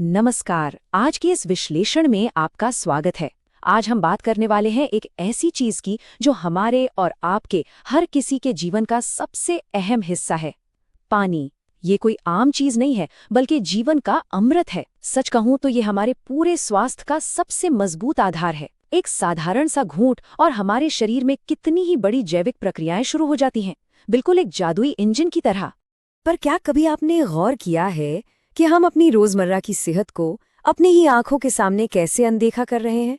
नमस्कार। आज के इस विश्लेषण में आपका स्वागत है। आज हम बात करने वाले हैं एक ऐसी चीज की जो हमारे और आपके हर किसी के जीवन का सबसे अहम हिस्सा है, पानी। ये कोई आम चीज नहीं है, बल्कि जीवन का अमृत है। सच कहूं तो ये हमारे पूरे स्वास्थ्य का सबसे मजबूत आधार है। एक साधारण सा घूंट और हमारे शरीर में कितनी ही बड़ी जैविक प्रक्रियाएं शुरू हो जाती हैं, बिल्कुल एक जादुई इंजन की तरह। पर क्या कभी आपने गौर किया है कि हम अपनी रोजमर्रा की सेहत को अपनी ही आंखों के सामने कैसे अनदेखा कर रहे हैं?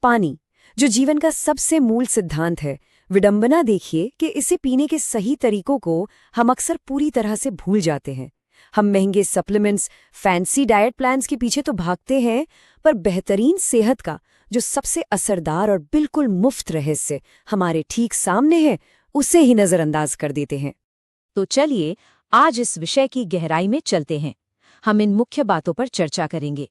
पानी, जो जीवन का सबसे मूल सिद्धांत है, विडंबना देखिए कि इसे पीने के सही तरीकों को हम अक्सर पूरी तरह से भूल जाते हैं। हम महंगे सप्लीमेंट्स, फैंसी डाइट प्लान्स के पीछे तो भागते हैं, पर बेहतरीन सेहत का जो सबसे असरदार और बिल्कुल मुफ्त रहस्य हमारे ठीक सामने है, उसे ही नजरअंदाज कर देते हैं। तो चलिए आज इस विषय की गहराई में चलते हैं। हम इन मुख्य बातों पर चर्चा करेंगे।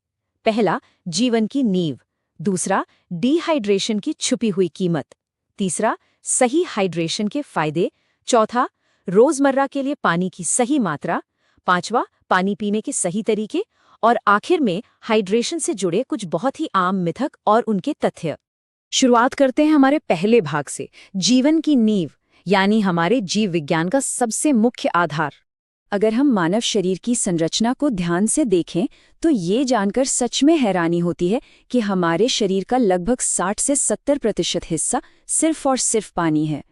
पहला, जीवन की नींव। दूसरा, डिहाइड्रेशन की छुपी हुई कीमत। तीसरा, सही हाइड्रेशन के फायदे। चौथा, रोजमर्रा के लिए पानी की सही मात्रा। पांचवा, पानी पीने के सही तरीके। और आखिर में हाइड्रेशन से जुड़े कुछ बहुत ही आम मिथक और उनके तथ्य। शुरुआत करते हैं हमारे पहले भाग से, जीवन की नींव, यानी हमारे जीव विज्ञान का सबसे मुख्य आधार। अगर हम मानव शरीर की संरचना को ध्यान से देखें तो ये जानकर सच में हैरानी होती है कि हमारे शरीर का लगभग 60 से 70% हिस्सा सिर्फ और सिर्फ पानी है।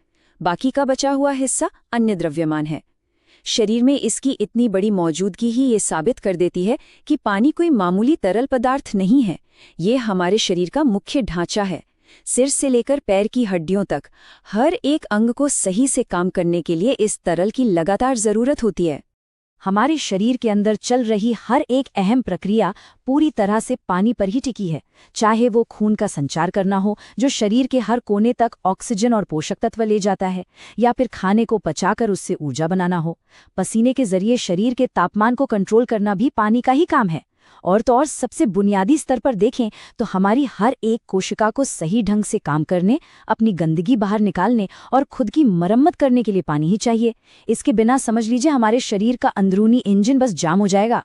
बाकी का बचा हुआ हिस्सा अन्य द्रव्यमान है। शरीर में इसकी इतनी बड़ी मौजूदगी ही ये साबित कर देती है कि पानी कोई मामूली तरल पदार्थ नहीं है। ये हमारे शरीर का मुख्य ढांचा है। सिर से लेकर पैर की हड्डियों तक हर एक अंग को सही से काम करने के लिए इस तरल की लगातार जरूरत होती है। हमारे शरीर के अंदर चल रही हर एक अहम प्रक्रिया पूरी तरह से पानी पर ही टिकी है। चाहे वो खून का संचार करना हो, जो शरीर के हर कोने तक ऑक्सीजन और पोषक तत्व ले जाता है, या फिर खाने को पचाकर उससे ऊर्जा बनाना हो। पसीने के जरिए शरीर के तापमान को कंट्रोल करना भी पानी का ही काम है। और तो और सबसे बुनियादी स्तर पर देखें तो हमारी हर एक कोशिका को सही ढंग से काम करने, अपनी गंदगी बाहर निकालने और खुद की मरम्मत करने के लिए पानी ही चाहिए। इसके बिना समझ लीजिए हमारे शरीर का अंदरूनी इंजन बस जाम हो जाएगा।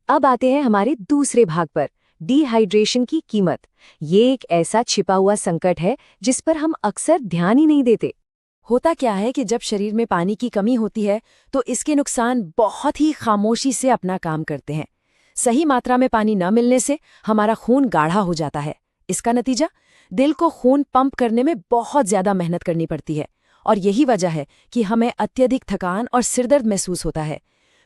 अब आते हैं हमारे दूसरे भाग पर, डिहाइड्रेशन की कीमत। ये एक ऐसा छिपा हुआ संकट है जिस पर हम अक्सर ध्यान ही नहीं देते। होता क्या है कि जब शरीर में पानी की कमी होती है तो इसके नुकसान बहुत ही खामोशी से अपना काम करते हैं। सही मात्रा में पानी न मिलने से हमारा खून गाढ़ा हो जाता है। इसका नतीजा, दिल को खून पंप करने में बहुत ज्यादा मेहनत करनी पड़ती है, और यही वजह है कि हमें अत्यधिक थकान और सिरदर्द महसूस होता है।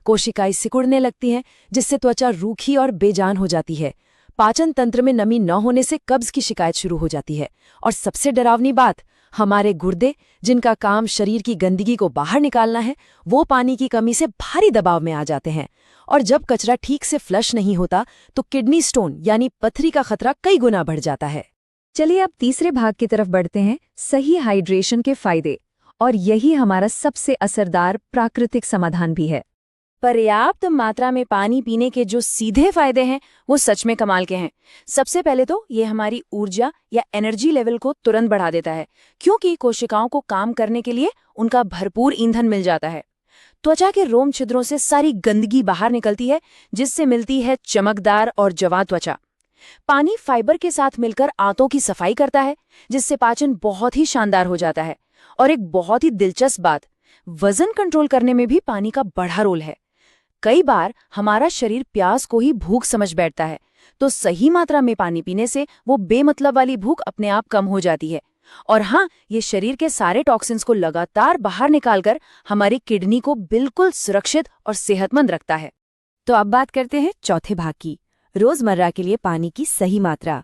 कोशिकाएं सिकुड़ने लगती हैं, जिससे त्वचा रूखी और बेजान हो जाती है। पाचन तंत्र में नमी न होने से कब्ज की शिकायत शुरू हो जाती है। और सबसे डरावनी बात, हमारे गुर्दे, जिनका काम शरीर की गंदगी को बाहर निकालना है, वो पानी की कमी से भारी दबाव में आ जाते हैं। और जब कचरा ठीक से फ्लश नहीं होता तो किडनी स्टोन यानी पथरी का खतरा कई गुना बढ़ जाता है। चलिए अब तीसरे भाग की तरफ बढ़ते हैं, सही हाइड्रेशन के फायदे। और यही हमारा सबसे असरदार प्राकृतिक समाधान भी है। पर्याप्त मात्रा में पानी पीने के जो सीधे फायदे हैं वो सच में कमाल के हैं। सबसे पहले तो ये हमारी ऊर्जा या एनर्जी लेवल को तुरंत बढ़ा देता है, क्योंकि कोशिकाओं को काम करने के लिए उनका भरपूर ईंधन मिल जाता है। त्वचा के रोम छिद्रों से सारी गंदगी बाहर निकलती है, जिससे मिलती है चमकदार और जवां त्वचा। पानी फाइबर के साथ मिलकर आंतों की सफाई करता है, जिससे पाचन बहुत ही शानदार हो जाता है। और एक बहुत ही दिलचस्प बात, वजन कंट्रोल करने में भी पानी का बड़ा रोल है। कई बार हमारा शरीर प्यास को ही भूख समझ बैठता है, तो सही मात्रा में पानी पीने से वो बेमतलब वाली भूख अपने आप कम हो जाती है। और हाँ, ये शरीर के सारे टॉक्सिन्स को लगातार बाहर निकालकर हमारी किडनी को बिल्कुल सुरक्षित और सेहतमंद रखता है। तो अब बात करते हैं चौथे भाग की, रोजमर्रा के लिए पानी की सही मात्रा।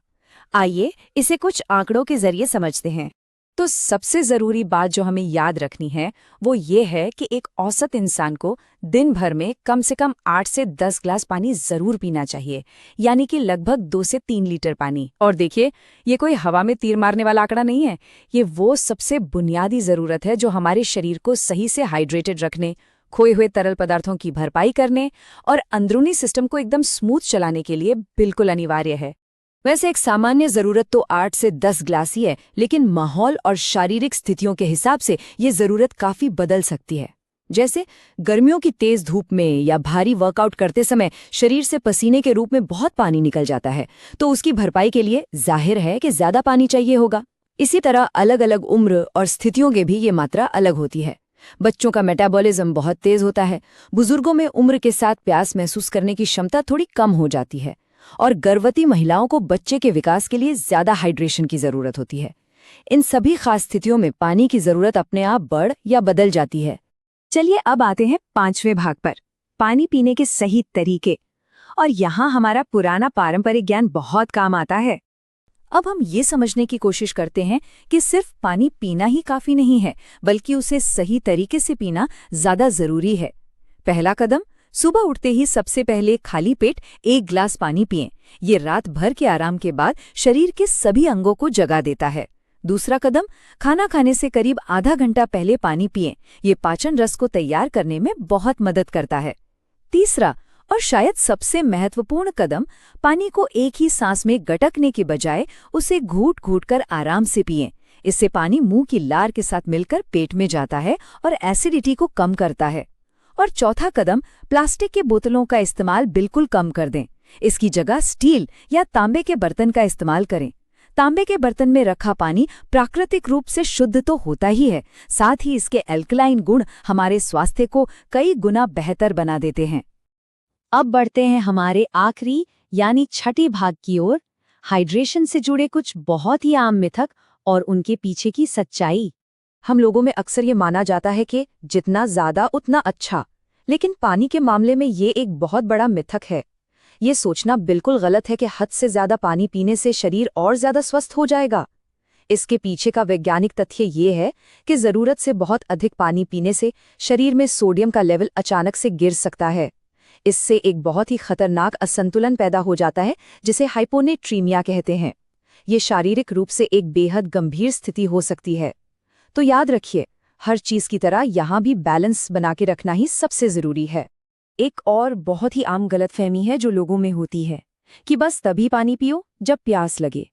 आइए इसे कुछ आंकड़ों के जरिए समझते हैं। तो सबसे जरूरी बात जो हमें याद रखनी है वो ये है कि एक औसत इंसान को दिन भर में कम से कम 8 से 10 ग्लास पानी जरूर पीना चाहिए, यानी कि लगभग 2 से 3 लीटर पानी। और देखिए, ये कोई हवा में तीर मारने वाला आंकड़ा नहीं है। ये वो सबसे बुनियादी जरूरत है जो हमारे शरीर को सही से हाइड्रेटेड रखने, खोए हुए तरल पदार्थों की भरपाई करने और अंदरूनी सिस्टम को एकदम स्मूथ चलाने के लिए बिल्कुल अनिवार्य है। वैसे एक सामान्य जरूरत तो 8 से 10 ग्लास ही है, लेकिन माहौल और शारीरिक स्थितियों के हिसाब से ये जरूरत काफी बदल सकती है। जैसे गर्मियों की तेज धूप में या भारी वर्कआउट करते समय शरीर से पसीने के रूप में बहुत पानी निकल जाता है, तो उसकी भरपाई के लिए जाहिर है कि ज्यादा पानी चाहिए होगा। इसी तरह अलग अलग उम्र और स्थितियों के भी ये मात्रा अलग होती है। बच्चों का मेटाबॉलिज्म बहुत तेज होता है, बुजुर्गों में उम्र के साथ प्यास महसूस करने की क्षमता थोड़ी कम हो जाती है, और गर्भवती महिलाओं को बच्चे के विकास के लिए ज्यादा हाइड्रेशन की जरूरत होती है। इन सभी खास स्थितियों में पानी की जरूरत अपने आप बढ़ या बदल जाती है। चलिए अब आते हैं 5वें भाग पर, पानी पीने के सही तरीके। और यहाँ हमारा पुराना पारंपरिक ज्ञान बहुत काम आता है। अब हम ये समझने की कोशिश करते हैं कि सिर्फ पानी पीना ही काफी नहीं है, बल्कि उसे सही तरीके से पीना ज्यादा जरूरी है। पहला कदम, सुबह उठते ही सबसे पहले खाली पेट 1 गिलास पानी पिएं। ये रात भर के आराम के बाद शरीर के सभी अंगों को जगा देता है। दूसरा कदम, खाना खाने से करीब आधा घंटा पहले पानी पिएं। ये पाचन रस को तैयार करने में बहुत मदद करता है। तीसरा और शायद सबसे महत्वपूर्ण कदम, पानी को एक ही सांस में गटकने के बजाय उसे घूट घूट कर आराम से पिएं। इससे पानी मुंह की लार के साथ मिलकर पेट में जाता है और एसिडिटी को कम करता है। और चौथा कदम, प्लास्टिक के बोतलों का इस्तेमाल बिल्कुल कम कर दें। इसकी जगह स्टील या तांबे के बर्तन का इस्तेमाल करें। तांबे के बर्तन में रखा पानी प्राकृतिक रूप से शुद्ध तो होता ही है, साथ ही इसके एल्कलाइन गुण हमारे स्वास्थ्य को कई गुना बेहतर बना देते हैं। अब बढ़ते हैं हमारे आखिरी यानी छठी भाग की ओर, हाइड्रेशन से जुड़े कुछ बहुत ही आम मिथक और उनके पीछे की सच्चाई। हम लोगों में अक्सर ये माना जाता है कि जितना ज्यादा उतना अच्छा, लेकिन पानी के मामले में ये एक बहुत बड़ा मिथक है। ये सोचना बिल्कुल गलत है कि हद से ज्यादा पानी पीने से शरीर और ज्यादा स्वस्थ हो जाएगा। इसके पीछे का वैज्ञानिक तथ्य ये है कि जरूरत से बहुत अधिक पानी पीने से शरीर में सोडियम का लेवल अचानक से गिर सकता है। इससे एक बहुत ही खतरनाक असंतुलन पैदा हो जाता है, जिसे हाइपोनेट्रीमिया कहते हैं। ये शारीरिक रूप से एक बेहद गंभीर स्थिति हो सकती है। तो याद रखिए, हर चीज की तरह यहाँ भी बैलेंस बना के रखना ही सबसे जरूरी है। एक और बहुत ही आम गलतफहमी है जो लोगों में होती है कि बस तभी पानी पियो जब प्यास लगे,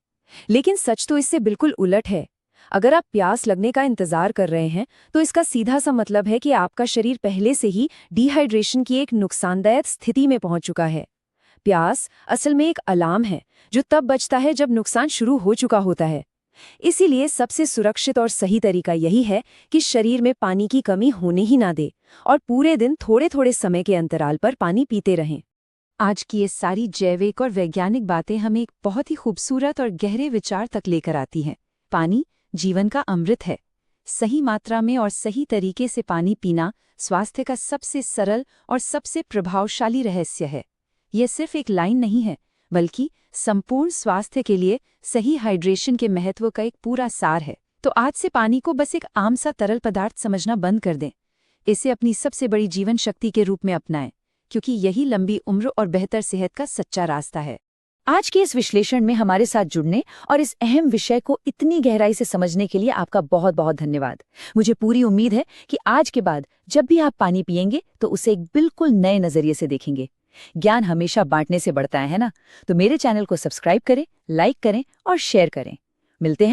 लेकिन सच तो इससे बिल्कुल उलट है। अगर आप प्यास लगने का इंतजार कर रहे हैं तो इसका सीधा सा मतलब है कि आपका शरीर पहले से ही डिहाइड्रेशन की एक नुकसानदायक स्थिति में पहुंच चुका है। प्यास असल में एक अलार्म है जो तब बजता है जब नुकसान शुरू हो चुका होता है। इसीलिए सबसे सुरक्षित और सही तरीका यही है कि शरीर में पानी की कमी होने ही ना दे और पूरे दिन थोड़े थोड़े समय के अंतराल पर पानी पीते रहें। आज की ये सारी जैविक और वैज्ञानिक बातें हमें एक बहुत ही खूबसूरत और गहरे विचार तक लेकर आती हैं। पानी जीवन का अमृत है। सही मात्रा में और सही तरीके से पानी पीना स्वास्थ्य का सबसे सरल और सबसे प्रभावशाली रहस्य है। यह सिर्फ एक लाइन नहीं है, बल्कि संपूर्ण स्वास्थ्य के लिए सही हाइड्रेशन के महत्व का एक पूरा सार है। तो आज से पानी को बस एक आम सा तरल पदार्थ समझना बंद कर दें। इसे अपनी सबसे बड़ी जीवन शक्ति के रूप में अपनाएं, क्योंकि यही लंबी उम्र और बेहतर सेहत का सच्चा रास्ता है। आज के इस विश्लेषण में हमारे साथ जुड़ने और इस अहम विषय को इतनी गहराई से समझने के लिए आपका बहुत बहुत धन्यवाद। मुझे पूरी उम्मीद है कि आज के बाद जब भी आप पानी पिएंगे तो उसे एक बिल्कुल नए नजरिए से देखेंगे। ज्ञान हमेशा बांटने से बढ़ता है ना? तो मेरे चैनल को सब्सक्राइब करें, लाइक करें और शेयर करें। मिलते हैं